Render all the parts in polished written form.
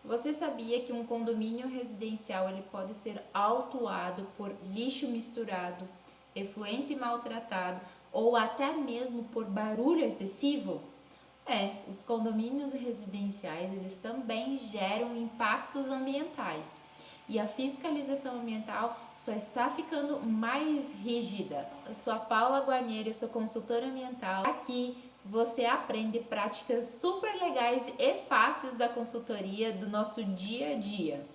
Você sabia que um condomínio residencial ele pode ser autuado por lixo misturado, efluente maltratado ou até mesmo por barulho excessivo? Os condomínios residenciais eles também geram impactos ambientais e a fiscalização ambiental só está ficando mais rígida. Eu sou a Paula Guarnieri, eu sou consultora ambiental. Aqui você aprende práticas super legais e fáceis da consultoria do nosso dia a dia.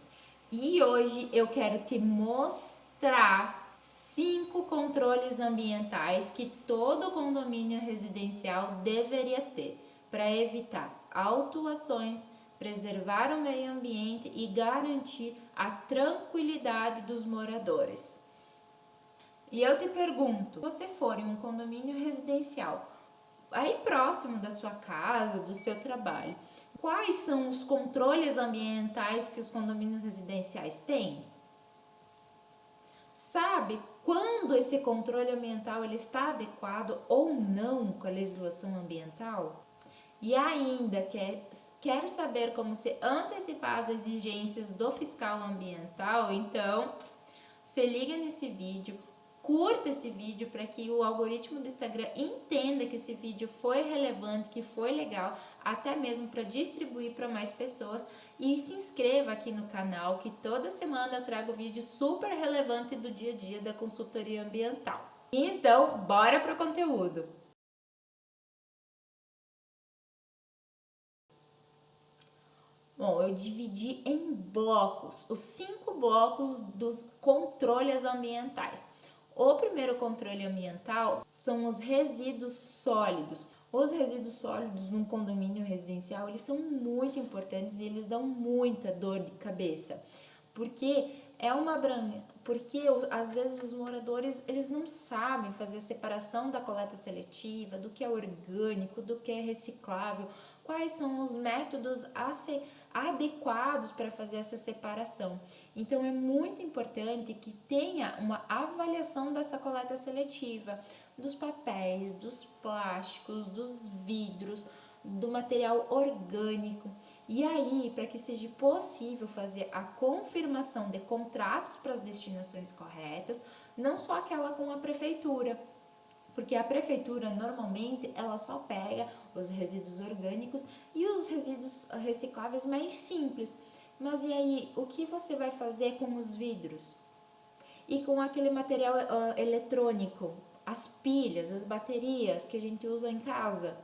E hoje eu quero te mostrar 5 controles ambientais que todo condomínio residencial deveria ter para evitar autuações, preservar o meio ambiente e garantir a tranquilidade dos moradores. E eu te pergunto, se você for em um condomínio residencial, aí próximo da sua casa, do seu trabalho, quais são os controles ambientais que os condomínios residenciais têm? Sabe quando esse controle ambiental ele está adequado ou não com a legislação ambiental? E ainda quer saber como se antecipar as exigências do fiscal ambiental? Então, se liga nesse vídeo, curta esse vídeo para que o algoritmo do Instagram entenda que esse vídeo foi relevante, que foi legal, até mesmo para distribuir para mais pessoas. E se inscreva aqui no canal, que toda semana eu trago vídeo super relevante do dia a dia da consultoria ambiental. Então, bora para o conteúdo! Bom, eu dividi em blocos, os 5 blocos dos controles ambientais. O primeiro controle ambiental são os resíduos sólidos. Os resíduos sólidos num condomínio residencial, eles são muito importantes e eles dão muita dor de cabeça. Porque às vezes os moradores eles não sabem fazer a separação da coleta seletiva, do que é orgânico, do que é reciclável, quais são os métodos adequados para fazer essa separação. Então é muito importante que tenha uma avaliação dessa coleta seletiva, dos papéis, dos plásticos, dos vidros, do material orgânico. E aí, para que seja possível fazer a confirmação de contratos para as destinações corretas, não só aquela com a prefeitura, porque a prefeitura normalmente ela só pega os resíduos orgânicos e os resíduos recicláveis mais simples. Mas e aí, o que você vai fazer com os vidros? E com aquele material eletrônico, as pilhas, as baterias que a gente usa em casa?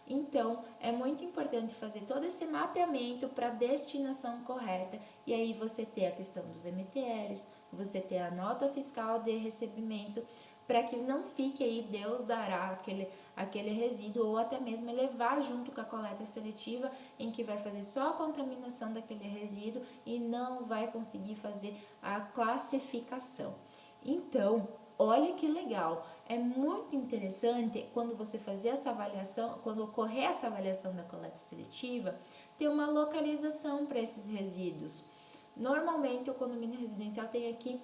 Então, é muito importante fazer todo esse mapeamento para a destinação correta e aí você ter a questão dos MTRs, você ter a nota fiscal de recebimento, para que não fique aí Deus dará aquele resíduo ou até mesmo levar junto com a coleta seletiva em que vai fazer só a contaminação daquele resíduo e não vai conseguir fazer a classificação. Então, olha que legal, é muito interessante quando você fazer essa avaliação, quando ocorrer essa avaliação da coleta seletiva, ter uma localização para esses resíduos. Normalmente o condomínio residencial tem aqui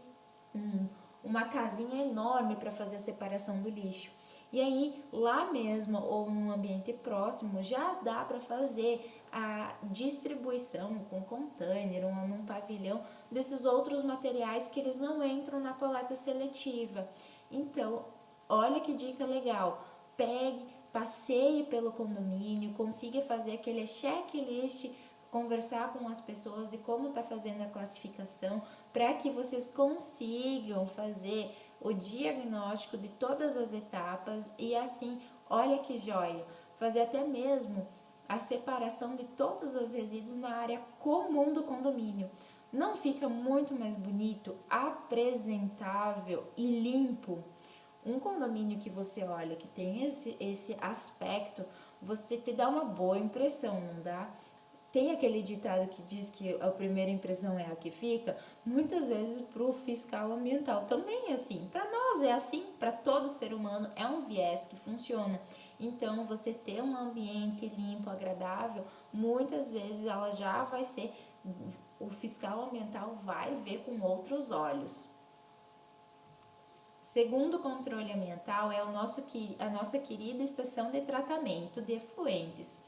uma casinha enorme para fazer a separação do lixo. E aí, lá mesmo ou num ambiente próximo, já dá para fazer a distribuição com container ou num pavilhão desses outros materiais que eles não entram na coleta seletiva. Então, olha que dica legal. Pegue, passeie pelo condomínio, consiga fazer aquele checklist, conversar com as pessoas e como está fazendo a classificação, para que vocês consigam fazer o diagnóstico de todas as etapas e assim, olha que joia, fazer até mesmo a separação de todos os resíduos na área comum do condomínio. Não fica muito mais bonito, apresentável e limpo? Um condomínio que você olha que tem esse aspecto, você te dá uma boa impressão, não dá? Tem aquele ditado que diz que a primeira impressão é a que fica. Muitas vezes para o fiscal ambiental também é assim. Para nós é assim, para todo ser humano é um viés que funciona. Então, você ter um ambiente limpo, agradável, muitas vezes ela já vai ser, o fiscal ambiental vai ver com outros olhos. Segundo controle ambiental é a nossa querida estação de tratamento de efluentes.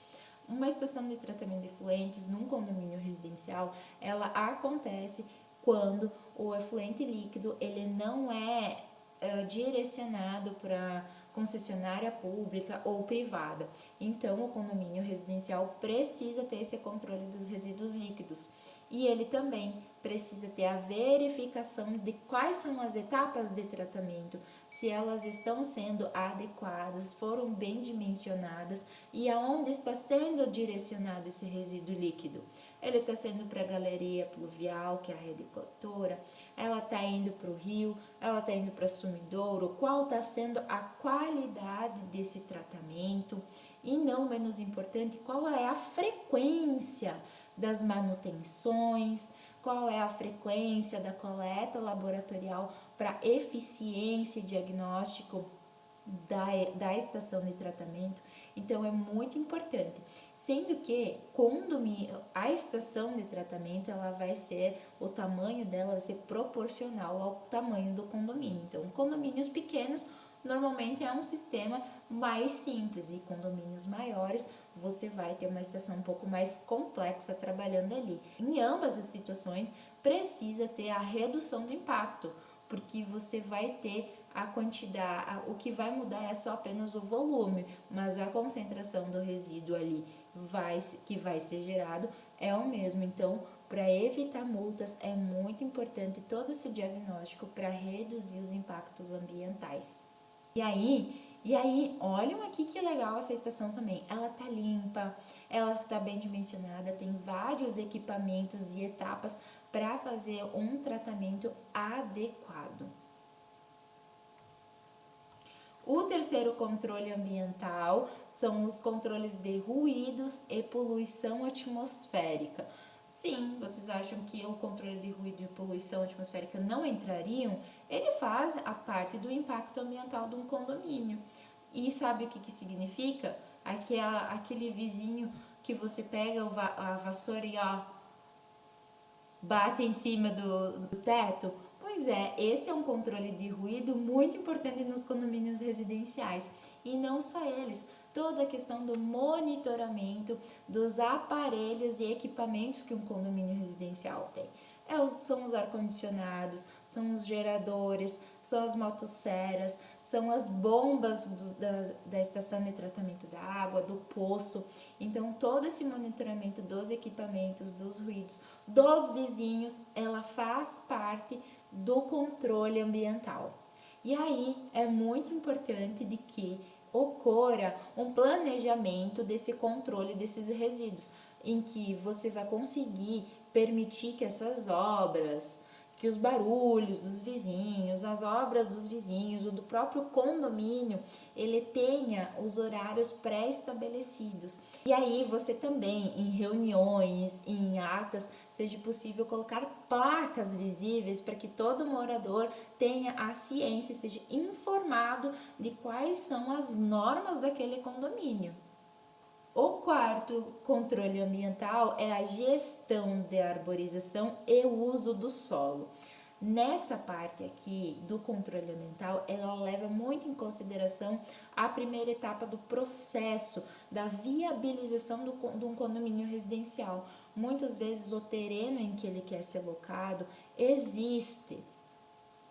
Uma estação de tratamento de efluentes num condomínio residencial, ela acontece quando o efluente líquido ele não é direcionado para concessionária pública ou privada. Então, o condomínio residencial precisa ter esse controle dos resíduos líquidos. E ele também precisa ter a verificação de quais são as etapas de tratamento, se elas estão sendo adequadas, foram bem dimensionadas e aonde está sendo direcionado esse resíduo líquido. Ele está sendo para a galeria pluvial, que é a rede coletora, ela está indo para o rio, ela está indo para o sumidouro, qual está sendo a qualidade desse tratamento e, não menos importante, qual é a frequência das manutenções, qual é a frequência da coleta laboratorial para eficiência e diagnóstico da estação de tratamento. Então é muito importante, sendo que a estação de tratamento ela vai ser, o tamanho dela vai ser proporcional ao tamanho do condomínio. Então condomínios pequenos normalmente é um sistema mais simples e condomínios maiores você vai ter uma estação um pouco mais complexa trabalhando ali. Em ambas as situações precisa ter a redução do impacto, porque você vai ter a quantidade, o que vai mudar é só apenas o volume, mas a concentração do resíduo ali que vai ser gerado é o mesmo. Então, para evitar multas, é muito importante todo esse diagnóstico para reduzir os impactos ambientais. E aí, olhem aqui que legal essa estação também. Ela tá limpa, ela tá bem dimensionada, tem vários equipamentos e etapas para fazer um tratamento adequado. O terceiro controle ambiental são os controles de ruídos e poluição atmosférica. Sim, vocês acham que o controle de ruído e poluição atmosférica não entrariam? Ele faz a parte do impacto ambiental de um condomínio. E sabe o que significa? Aquele vizinho que você pega a vassoura e bate em cima do teto? Pois é, esse é um controle de ruído muito importante nos condomínios residenciais. E não só eles, toda a questão do monitoramento dos aparelhos e equipamentos que um condomínio residencial tem. São os ar-condicionados, são os geradores, são as motosserras, são as bombas da estação de tratamento da água, do poço. Então, todo esse monitoramento dos equipamentos, dos ruídos, dos vizinhos, ela faz parte do controle ambiental. E aí, é muito importante de que ocorra um planejamento desse controle desses resíduos, em que você vai conseguir permitir que essas obras, que os barulhos dos vizinhos, as obras dos vizinhos ou do próprio condomínio, ele tenha os horários pré-estabelecidos. E aí você também, em reuniões, em atas, seja possível colocar placas visíveis para que todo morador tenha a ciência, seja informado de quais são as normas daquele condomínio. O quarto controle ambiental é a gestão de arborização e uso do solo. Nessa parte aqui do controle ambiental, ela leva muito em consideração a primeira etapa do processo da viabilização de um condomínio residencial. Muitas vezes o terreno em que ele quer ser locado existe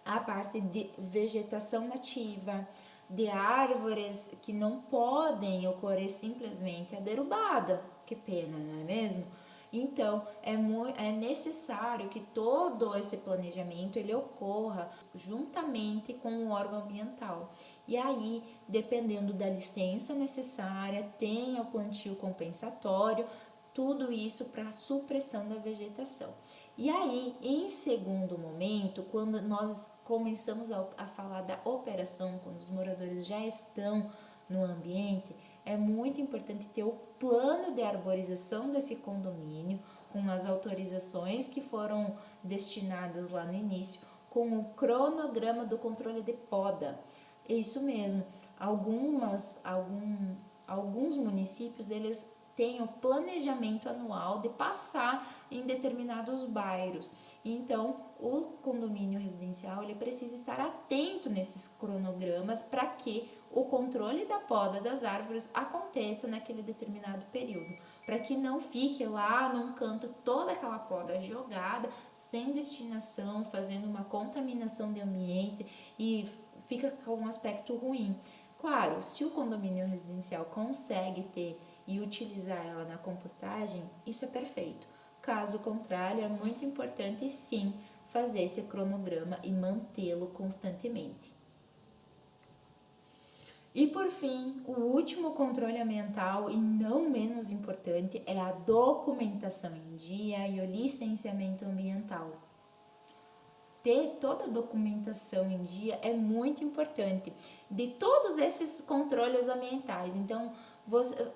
a parte de vegetação nativa, de árvores que não podem ocorrer simplesmente a derrubada. Que pena, não é mesmo? Então, é necessário que todo esse planejamento ele ocorra juntamente com o órgão ambiental. E aí, dependendo da licença necessária, tenha o plantio compensatório, tudo isso para supressão da vegetação. E aí, em segundo momento, quando nós começamos a falar da operação, quando os moradores já estão no ambiente, é muito importante ter o plano de arborização desse condomínio, com as autorizações que foram destinadas lá no início, com o cronograma do controle de poda. É isso mesmo, alguns municípios eles têm o planejamento anual de passar em determinados bairros. Então, o condomínio residencial ele precisa estar atento nesses cronogramas para que o controle da poda das árvores aconteça naquele determinado período. para que não fique lá num canto toda aquela poda jogada, sem destinação, fazendo uma contaminação de ambiente e fica com um aspecto ruim. Claro, se o condomínio residencial consegue ter e utilizar ela na compostagem, isso é perfeito. Caso contrário, é muito importante sim fazer esse cronograma e mantê-lo constantemente. E por fim, o último controle ambiental e não menos importante é a documentação em dia e o licenciamento ambiental. Ter toda a documentação em dia é muito importante de todos esses controles ambientais. Então,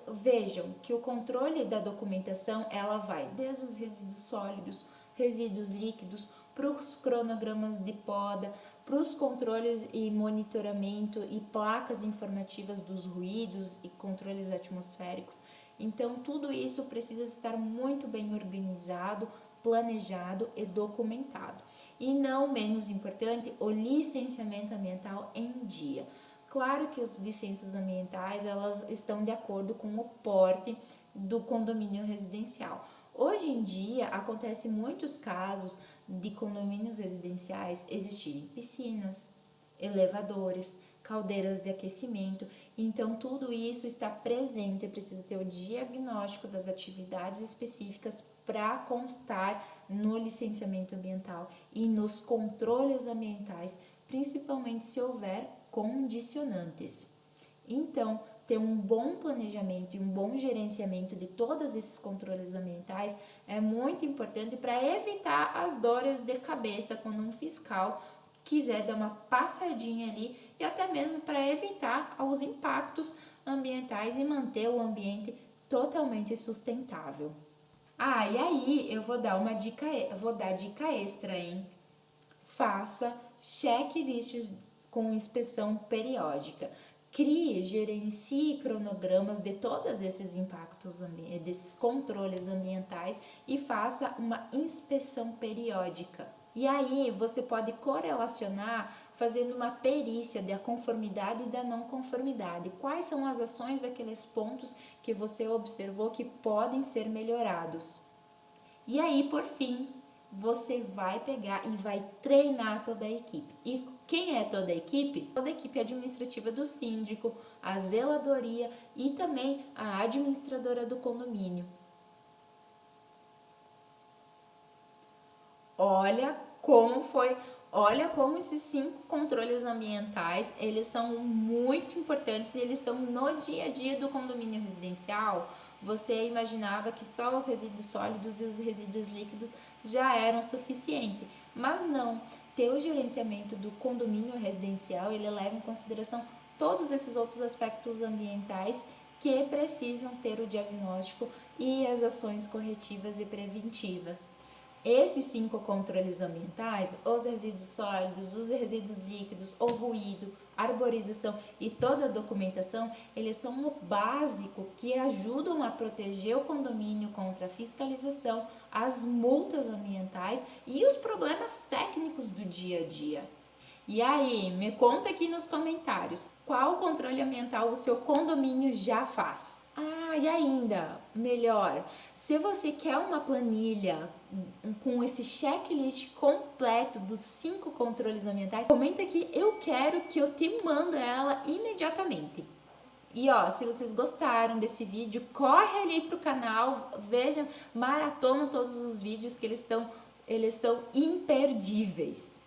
vejam que o controle da documentação ela vai desde os resíduos sólidos, resíduos líquidos, para os cronogramas de poda, para os controles e monitoramento e placas informativas dos ruídos e controles atmosféricos. Então, tudo isso precisa estar muito bem organizado, planejado e documentado. E não menos importante, o licenciamento ambiental em dia. Claro que as licenças ambientais elas estão de acordo com o porte do condomínio residencial. Hoje em dia, acontece muitos casos de condomínios residenciais existirem piscinas, elevadores, caldeiras de aquecimento. Então, tudo isso está presente, precisa ter o diagnóstico das atividades específicas para constar no licenciamento ambiental e nos controles ambientais, principalmente se houver condicionantes. Então, ter um bom planejamento e um bom gerenciamento de todos esses controles ambientais é muito importante para evitar as dores de cabeça quando um fiscal quiser dar uma passadinha ali e até mesmo para evitar os impactos ambientais e manter o ambiente totalmente sustentável. Ah, e aí eu vou dar dica extra, hein? Faça checklists com inspeção periódica. Crie, gerencie cronogramas de todos esses impactos, desses controles ambientais e faça uma inspeção periódica. E aí você pode correlacionar fazendo uma perícia da conformidade e da não conformidade. Quais são as ações daqueles pontos que você observou que podem ser melhorados? E aí, por fim, você vai pegar e vai treinar toda a equipe. E quem é toda a equipe? Toda a equipe administrativa do síndico, a zeladoria e também a administradora do condomínio. Olha como esses 5 controles ambientais, eles são muito importantes e eles estão no dia a dia do condomínio residencial. Você imaginava que só os resíduos sólidos e os resíduos líquidos já eram suficiente, mas não. Ter o gerenciamento do condomínio residencial, ele leva em consideração todos esses outros aspectos ambientais que precisam ter o diagnóstico e as ações corretivas e preventivas. Esses 5 controles ambientais, os resíduos sólidos, os resíduos líquidos, o ruído, arborização e toda a documentação, eles são o básico que ajudam a proteger o condomínio contra a fiscalização, as multas ambientais e os problemas técnicos do dia a dia. E aí, me conta aqui nos comentários, qual controle ambiental o seu condomínio já faz? Ah, e ainda, melhor, se você quer uma planilha com esse checklist completo dos 5 controles ambientais, comenta aqui, eu quero que eu te mando ela imediatamente. E ó, se vocês gostaram desse vídeo, corre ali pro canal, veja, maratona todos os vídeos que eles são imperdíveis.